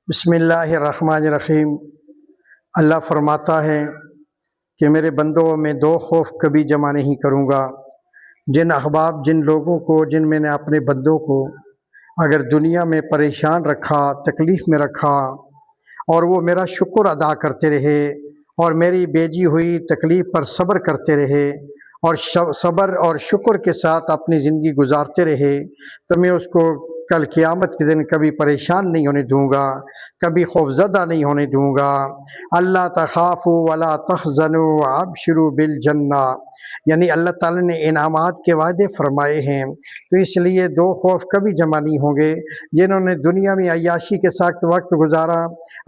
بسم اللہ الرحمن الرحیم۔ اللہ فرماتا ہے کہ میرے بندوں میں دو خوف کبھی جمع نہیں کروں گا۔ جن احباب، جن لوگوں کو، جن میں نے اپنے بندوں کو اگر دنیا میں پریشان رکھا، تکلیف میں رکھا، اور وہ میرا شکر ادا کرتے رہے اور میری بھیجی ہوئی تکلیف پر صبر کرتے رہے اور صبر اور شکر کے ساتھ اپنی زندگی گزارتے رہے، تو میں اس کو کل قیامت کے دن کبھی پریشان نہیں ہونے دوں گا، کبھی خوفزدہ نہیں ہونے دوں گا۔ اللہ تخافوا ولا تحزنوا وابشروا بالجنہ، یعنی اللہ تعالیٰ نے انعامات کے وعدے فرمائے ہیں، تو اس لیے دو خوف کبھی جمع نہیں ہوں گے۔ جنہوں نے دنیا میں عیاشی کے ساتھ وقت گزارا،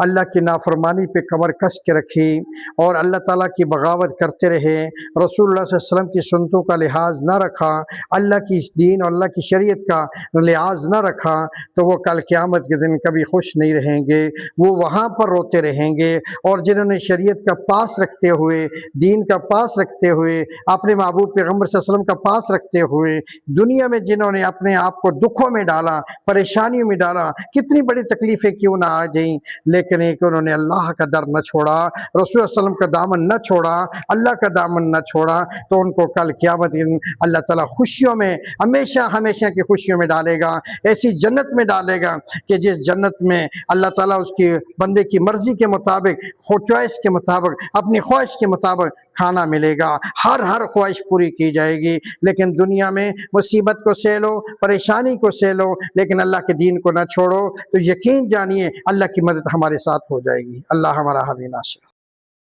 اللہ کی نافرمانی پہ کمر کس کے رکھی اور اللہ تعالیٰ کی بغاوت کرتے رہے، رسول اللہ صلی اللہ علیہ وسلم کی سنتوں کا لحاظ نہ رکھا، اللہ کی دین اور اللہ کی شریعت کا لحاظ نہ رکھا، تو وہ کل قیامت کے دن کبھی خوش نہیں رہیں گے، وہ وہاں پر روتے رہیں گے۔ اور جنہوں نے شریعت کا پاس رکھتے ہوئے، دین کا پاس رکھتے ہوئے، اپنے محبوب پیغمبر صلی اللہ علیہ وسلم کا پاس رکھتے ہوئے دنیا میں جنہوں نے اپنے آپ کو دکھوں میں ڈالا، پریشانیوں میں ڈالا، کتنی بڑی تکلیفیں کیوں نہ آ جائیں، لیکن ایک انہوں نے اللہ کا در نہ چھوڑا، رسول صلی اللہ علیہ وسلم کا دامن نہ چھوڑا، اللہ کا دامن نہ چھوڑا، تو ان کو کل قیامت دن اللہ تعالیٰ خوشیوں میں، ہمیشہ ہمیشہ کی خوشیوں میں ڈالے گا، ایسی جنت میں ڈالے گا کہ جس جنت میں اللہ تعالیٰ اس کی بندے کی مرضی کے مطابق، چوائس کے مطابق، اپنی خواہش کے مطابق کھانا ملے گا، ہر خواہش پوری کی جائے گی۔ لیکن دنیا میں مصیبت کو سہلو، پریشانی کو سہلو، لیکن اللہ کے دین کو نہ چھوڑو، تو یقین جانیے اللہ کی مدد ہمارے ساتھ ہو جائے گی۔ اللہ ہمارا حامی ناصر۔